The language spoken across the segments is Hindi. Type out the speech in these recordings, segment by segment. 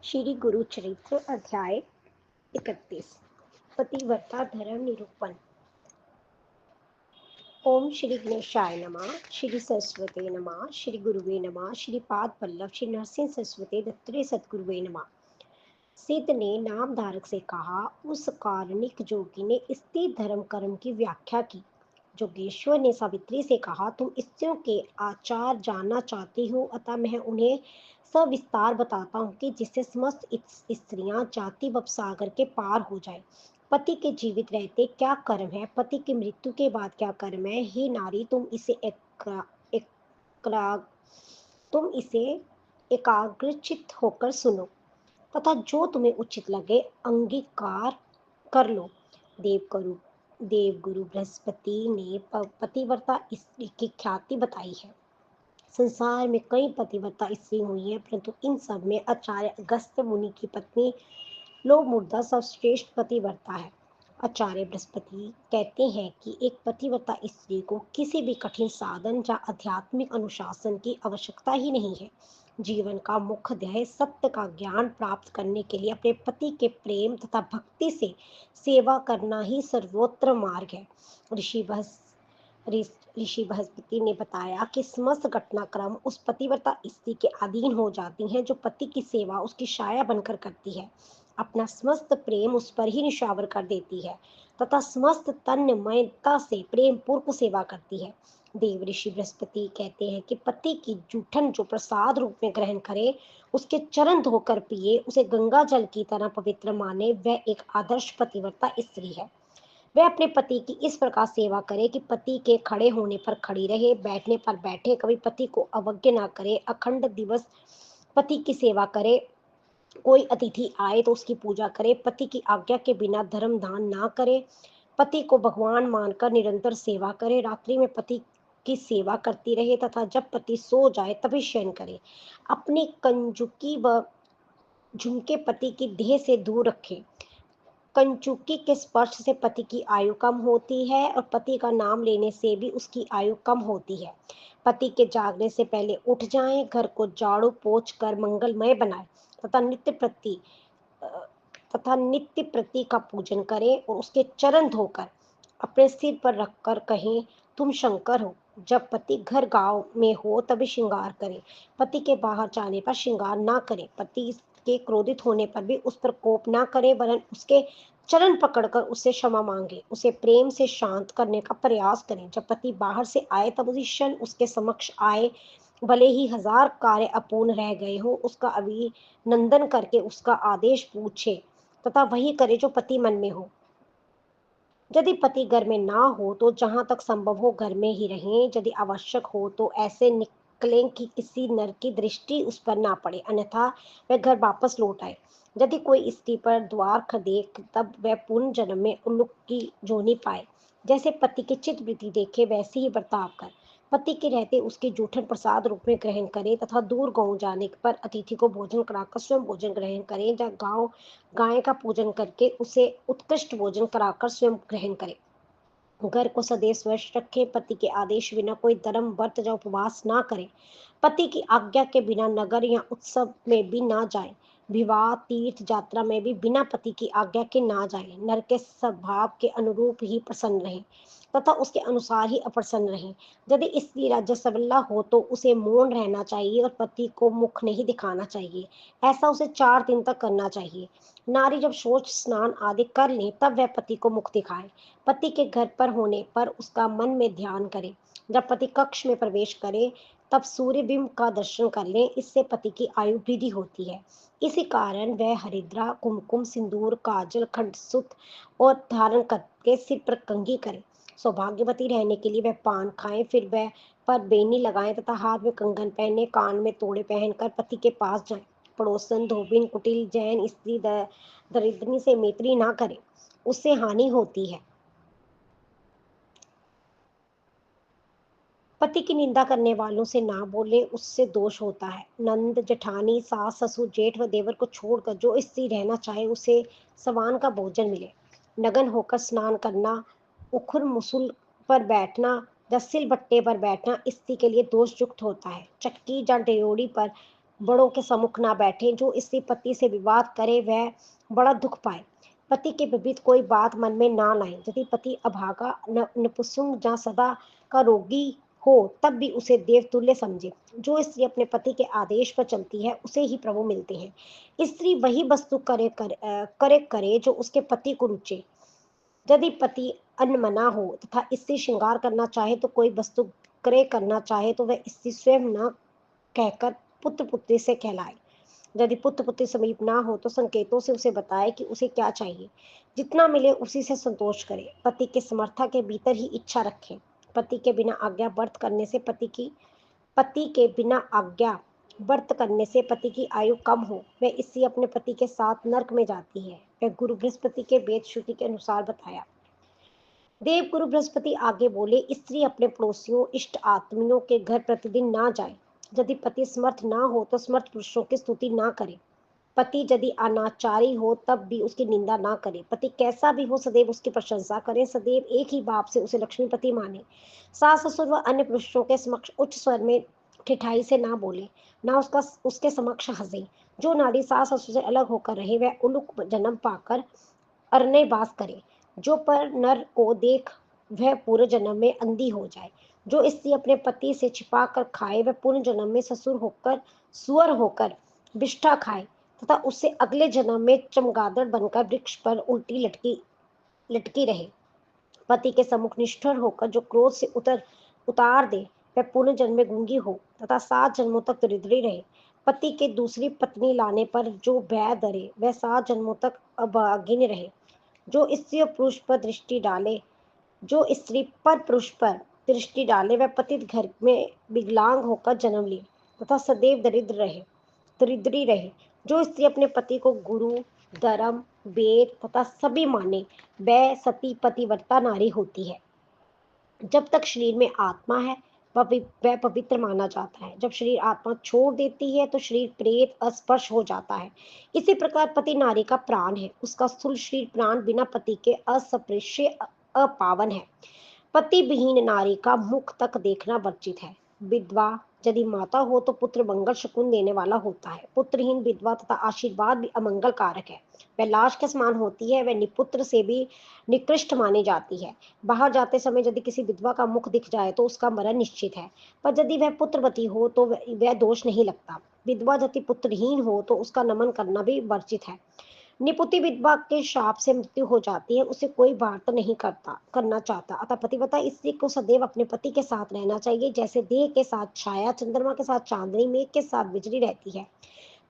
श्री गुरु चरित्र अध्याय 31 पतिव्रता धर्म निरूपण। ओम श्री गणेशाय नमः, श्री सरस्वती नमः, श्री गुरुवे नमः, श्री पाद पल्लव, श्री नरसिंह सरस्वती दत्तरे सतगुरुवे नमः। सिद्ध ने नामधारक से कहा, उस कारणिक जोगी ने स्त्री धर्म कर्म की व्याख्या की। जोगेश्वर ने सावित्री से कहा, तुम स्त्रियों के आचार जानना चाहती हो, अतः मैं उन्हें सविस्तार बताता हूँ कि जिससे समस्त स्त्रियां जाति व सागर के पार हो जाए। पति के जीवित रहते क्या कर्म है, पति की मृत्यु के बाद क्या कर्म है। हे नारी, एकरा, तुम इसे एकाग्रचित होकर सुनो तथा जो तुम्हें उचित लगे अंगीकार कर लो। देवगुरु देवगुरु बृहस्पति ने पतिव्रता स्त्री की ख्याति बताई है। संसार में कई पतिव्रता स्त्री हुई हैं, परंतु इन सब में आचार्य अगस्त्य मुनि की पत्नी लोमूर्धा सर्वश्रेष्ठ पतिव्रता है। आचार्य बृहस्पति कहते हैं कि एक पतिव्रता स्त्री को किसी भी कठिन साधन या आध्यात्मिक अनुशासन की आवश्यकता ही नहीं है। जीवन का मुख्य ध्येय सत्य का ज्ञान प्राप्त करने के लिए अपने पति के प्रेम तथा भक्ति से सेवा करना ही सर्वोत्तम मार्ग है। ऋषि बृहस्पति ने बताया कि समस्त घटनाक्रम उस पतिव्रता स्त्री के अधीन हो जाती हैं जो पति की सेवा उसकी छाया बनकर करती है, अपना समस्त प्रेम उस पर ही निछावर कर देती है तथा समस्त तन्मयता से प्रेम पूर्वक सेवा करती है। देव ऋषि बृहस्पति कहते हैं कि पति की जूठन जो प्रसाद रूप में ग्रहण करे, उसके चरण धोकर पिए, उसे गंगा जल की तरह पवित्र माने, वह एक आदर्श पतिव्रता स्त्री है। वह अपने पति की इस प्रकार सेवा करे कि पति के खड़े होने पर खड़ी रहे, बैठने पर बैठे, कभी पति को अवज्ञा न करे, अखंड दिवस पति की सेवा करे, कोई अतिथि आए तो उसकी पूजा करे, पति की आज्ञा के बिना धर्म दान ना करे, पति को भगवान मानकर निरंतर सेवा करे, रात्रि में पति की सेवा करती रहे तथा जब पति सो जाए तभी शयन करे, अपनी कंजुकी व झुमके पति की देह से दूर रखे। कंचुकी के स्पर्श से पति की आयु कम होती है और पति का नाम लेने से भी उसकी आयु कम होती है। पति के जागने से पहले उठ जाएं, घर को झाड़ू पोंछ कर मंगलमय बनाएं तथा नित्य प्रति का पूजन करें और उसके चरण धोकर अपने सिर पर रखकर कहें, तुम शंकर हो। जब पति घर गांव में हो तभी श्रृंगार करें, पति के बाहर जाने पर श्रृंगार ना करें, पति के क्रोधित होने पर भी उस पर कोप ना करें, वरन उसके चरण पकड़कर उससे क्षमा मांगे, उसे प्रेम से शांत करने का प्रयास करें। जब पति बाहर से आए तब उसी क्षण उसके समक्ष आए, भले ही 1000 कार्य अपूर्ण रह गए हो, उसका अभिनंदन करके उसका आदेश पूछे तथा वही करे जो पति मन में हो। यदि पति घर में ना हो तो जहां तक संभव हो घर में ही रहें। यदि आवश्यक हो तो ऐसे निकलें कि किसी नर की दृष्टि उस पर ना पड़े, अन्यथा वह घर वापस लौट आए। यदि कोई स्त्री पर द्वार खड़े तब वह पूर्ण जन्म में उल्लूक की जोनी पाए। जैसे पति की चित्त वृत्ति देखे वैसे ही बर्ताव कर पति के रहते उसके जूठन प्रसाद रूप में ग्रहण करे तथा दूर गांव जाने पर अतिथि को भोजन कराकर स्वयं भोजन ग्रहण करें, या गांव गाय का पूजन करके उसे उत्कृष्ट भोजन कराकर स्वयं ग्रहण करे। घर को सदैव स्वच्छ रखें, पति के आदेश बिना कोई धर्म व्रत या उपवास ना करें, पति की आज्ञा के बिना नगर या उत्सव में भी ना जाए, विवाह तीर्थ यात्रा में भी बिना पति की आज्ञा के ना जाए, नर के स्वभाव के अनुरूप ही प्रसन्न रहे तथा उसके अनुसार ही अप्रसन्न रहे। यदि स्त्री राज्य सबला हो तो उसे मौन रहना चाहिए और पति को मुख नहीं दिखाना चाहिए। ऐसा उसे 4 दिन तक करना चाहिए। नारी जब शौच स्नान आदि कर ले तब वह पति को मुख दिखाए। पति के घर पर होने पर उसका मन में ध्यान करे। जब पति कक्ष में प्रवेश करे तब सूर्यबिंब का दर्शन कर लें, इससे पति की आयु वृद्धि होती है। इसी कारण वह हरिद्रा, कुमकुम, सिंदूर, काजल, खंडसूत और धारण करके सिर पर कंघी करे। सौभाग्यवती रहने के लिए वह पान खाएं, फिर वह पर बेनी लगाएं तथा हाथ में कंगन पहने, कान में तोड़े पहनकर पति के पास जाएं। पड़ोसन, धोबिन, कुटिल, जैन स्त्री दरिद्रनी से मैत्री ना करे, उससे हानि होती है। पति की निंदा करने वालों से ना बोले, उससे दोष होता है। नंद, जेठानी, सास, ससुर, जेठ व देवर को छोड़कर जो स्त्री रहना चाहे उसे सवान का भोजन मिले। नग्न होकर स्नान करना, उखुर मुसुल पर बैठना या सिल बट्टे पर बैठना स्त्री के लिए दोषयुक्त होता है। चक्की या ड्योढ़ी पर बड़ों के सम्मुख ना बैठे। जो स्त्री पति से विवाद करे वह बड़ा दुख पाए। पति के विपरीत कोई बात मन में ना लाए। यदि पति अभागा नपुंसक या सदा का रोगी हो तब भी उसे देवतुल्य समझे। जो स्त्री अपने पति के आदेश पर चलती है उसे ही प्रभु मिलते हैं। स्त्री वही वस्तु करे जो उसके पति को रुचे। यदि पति अनमना हो तथा स्त्री श्रृंगार करना चाहे तो कोई वस्तु क्रय करना चाहे तो वह स्त्री स्वयं न कहकर पुत्र पुत्री से कहलाए। यदि पुत्र पुत्री समीप ना हो तो संकेतों से उसे बताए कि उसे क्या चाहिए। जितना मिले उसी से संतोष करे। पति के समर्था के भीतर ही इच्छा रखें। पति के बिना आज्ञा व्रत करने से पति की आयु कम हो। वह इससे अपने पति के साथ नरक में जाती है। वह गुरु बृहस्पति के वेद श्रुति के अनुसार बताया। देव गुरु बृहस्पति आगे बोले, स्त्री अपने पड़ोसियों इष्ट आत्मियों के घर प्रतिदिन ना जाए। यदि पति समर्थ ना हो तो समर्थ पुरुषों की स्तुति ना करे। पति यदि अनाचारी हो तब भी उसकी निंदा ना करे। पति कैसा भी हो सदैव उसकी प्रशंसा करे। सदैव एक ही बाप से उसे लक्ष्मीपति माने। सास ससुर व अन्य पुरुषों के समक्ष उच्च स्वर में ठिठाई से ना बोले, ना उसके समक्ष हंसे। जो नारी सास ससुर से अलग होकर रहे वह उलूक जन्म पाकर अरण्य वास करे। जो पर नर को देख वह पूर्व जन्म में अंधी हो जाए। जो स्त्री अपने पति से छिपा कर खाए वह पूर्व जन्म में सुअर होकर विष्ठा खाए तथा उससे अगले जन्म में चमगादड़ बनकर वृक्ष पर उल्टी लटकी रहे। पति के सम्मुख निष्ठुर होकर जो क्रोध से उतार दे वह पुनः जन्म में गूंगी हो तथा 7 जन्मों तक दरिद्री रहे। पति के दूसरी पत्नी लाने पर जो भय डरे वह 7 जन्मों तक अभागिन रहे। जो स्त्री पर पुरुष पर दृष्टि डाले वह पतित घर में विकलांग होकर जन्म ले तथा सदैव दरिद्री रहे। जो स्त्री अपने पति को गुरु धर्म वेद तथा सभी माने वह सती पतिव्रता नारी होती है। जब तक शरीर में आत्मा है वह पवित्र माना जाता है। जब शरीर आत्मा छोड़ देती है तो शरीर प्रेत अस्पर्श हो जाता है। इसी प्रकार पति नारी का प्राण है। उसका स्थूल शरीर प्राण बिना पति के अस्पृश्य अपावन है। पति विहीन नारी का मुख तक देखना वर्जित है। विधवा यदि माता हो तो पुत्र मंगल शकुन देने वाला होता है। पुत्रहीन विधवा तथा आशीर्वाद भी अमंगल कारक है। वह लाश के समान होती है। वह निपुत्र से भी निकृष्ट मानी जाती है। बाहर जाते समय यदि किसी विधवा का मुख दिख जाए तो उसका मरण निश्चित है। पर यदि वह पुत्रवती हो तो वह दोष नहीं लगता। विधवा यदि पुत्रहीन हो तो उसका नमन करना भी वर्जित है। निपुति विधवा के शाप से मृत्यु हो जाती है। उसे कोई वार्त नहीं करना चाहता। अतः पतिव्रता स्त्री को सदैव अपने पति के साथ रहना चाहिए। जैसे देह के साथ छाया, चंद्रमा के साथ चांदनी, मेघ के साथ बिजली रहती है।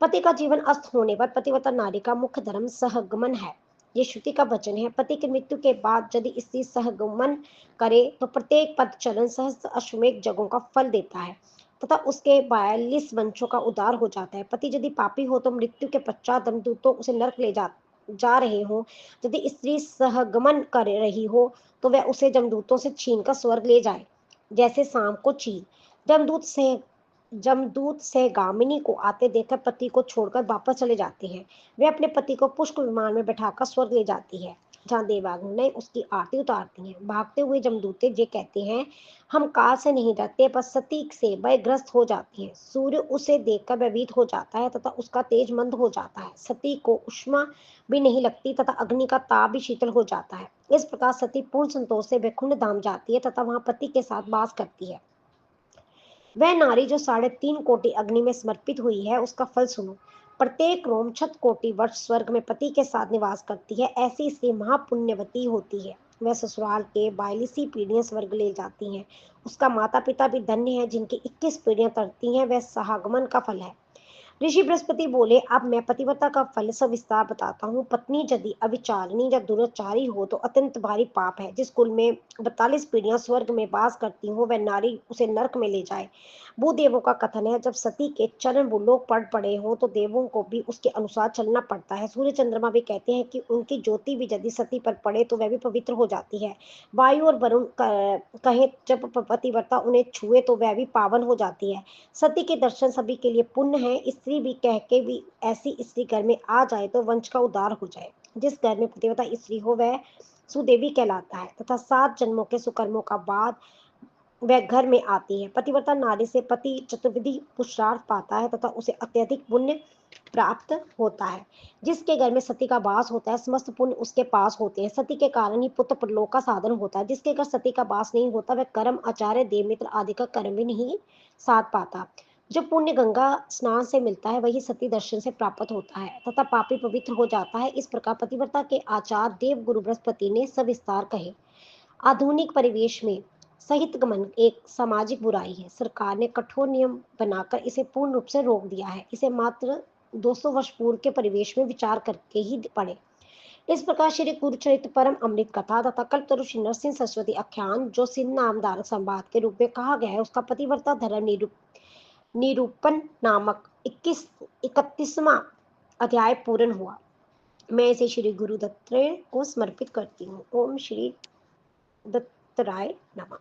पति का जीवन अस्त होने पर पतिव्रता नारी का मुख्य धर्म सहगमन है। ये श्रुति का वचन है। पति की मृत्यु के बाद यदि स्त्री सहगमन करे तो प्रत्येक पद चलन सहस्त्र अश्वमेघ यज्ञों का फल देता है तथा उसके 42 वंशों का उद्धार हो जाता है। पति यदि पापी हो तो मृत्यु के पश्चात यमदूतों उसे नरक ले जा रहे हो। यदि स्त्री सहगमन कर रही हो तो वह उसे जमदूतों से छीनकर स्वर्ग ले जाए, जैसे शाम को चील। जमदूत सहगामिनी को आते देखकर पति को छोड़कर वापस चले जाते हैं। वे अपने पति को पुष्प विमान में बैठाकर स्वर्ग ले जाती है, जहाँ देवांगनाएं उसकी आरती उतारती हैं। भागते हुए जमदूते ये कहते हैं, हम काल से नहीं डरते, पर सती से भयग्रस्त हो जाती है। सूर्य उसे देखकर भयभीत हो जाता है तथा उसका तेज मंद हो जाता है। सती को उष्मा भी नहीं लगती तथा अग्नि का ताप भी शीतल हो जाता है। इस प्रकार सती पूर्ण संतोष से वैकुंठ धाम जाती है तथा वहां पति के साथ वास करती है। वह नारी जो 3.5 कोटि अग्नि में समर्पित हुई है उसका फल सुनो। प्रत्येक रोमछत कोटि वर्ष स्वर्ग में पति के साथ निवास करती है। ऐसी स्त्री महापुण्यवती होती है। वह ससुराल के 42 पीढ़ियां स्वर्ग ले जाती हैं। उसका माता पिता भी धन्य है जिनकी 21 पीढ़ियां तरती हैं। वह सहागमन का फल है। ऋषि बृहस्पति बोले, अब मैं पतिव्रता का फल सविस्तार बताता हूँ। पत्नी यदि अविचारिणी या दुराचारी हो तो अत्यंत भारी पाप है। जिस कुल में 42 पीढ़ियां स्वर्ग में वास करती हो वह नारी उसे नरक में ले जाए। भूदेवों का कथन है, जब सती के चरण भूलोक पड़े हो तो देवों को भी उसके अनुसार चलना पड़ता है। सूर्य चंद्रमा भी कहते हैं कि उनकी ज्योति भी यदि सती पर पड़े तो वह भी पवित्र हो जाती है। वायु और वरुण कहे जब पतिव्रता उन्हें छुए तो वह भी पावन हो जाती है। सती के दर्शन सभी के लिए पुण्य है। स्त्री भी कह के भी ऐसी स्त्री घर में आ जाए तो वंश का उद्धार हो जाए। जिस घर में पतिव्रता स्त्री हो वह सुदेवी कहलाता है तथा 7 जन्मों के सुकर्मों का बाद वह घर में आती है। पतिव्रता नारी से पति चतुर्विधि पुरुषार्थ पाता है तथा उसे अत्यधिक पुण्य प्राप्त होता है। जिसके घर में सती का वास होता है समस्त पुण्य उसके पास होते हैं। सती के कारण ही पुत्र परलोक का साधन होता है। जिसके घर सती का वास नहीं होता वह कर्म आचार्य देवमित्र आदि का कर्म भी नहीं साध पाता। जो पुण्य गंगा स्नान से मिलता है वही सती दर्शन से प्राप्त होता है तथा पापी पवित्र हो जाता है। इस प्रकार पतिव्रता के आचार देव गुरु बृहस्पति ने सविस्तार कहे। आधुनिक परिवेश में सहित गमन एक सामाजिक बुराई है। सरकार ने कठोर नियम बनाकर इसे पूर्ण रूप से रोक दिया है। इसे मात्र 200 वर्ष पूर्व के परिवेश में विचार करके ही पड़े। इस प्रकार श्री कुरुचरित्र परम अमृत कथा तथा कल्पतरु श्री नरसिंह सरस्वती आख्यान जो सिंध नामधारक संवाद के रूप में कहा गया है उसका पतिव्रता धर्म निरूपण नामक 31वां अध्याय पूर्ण हुआ। मैं इसे श्री गुरु दत्तात्रेय को समर्पित करती हूँ। ओम श्री दत्तात्रेय नमः।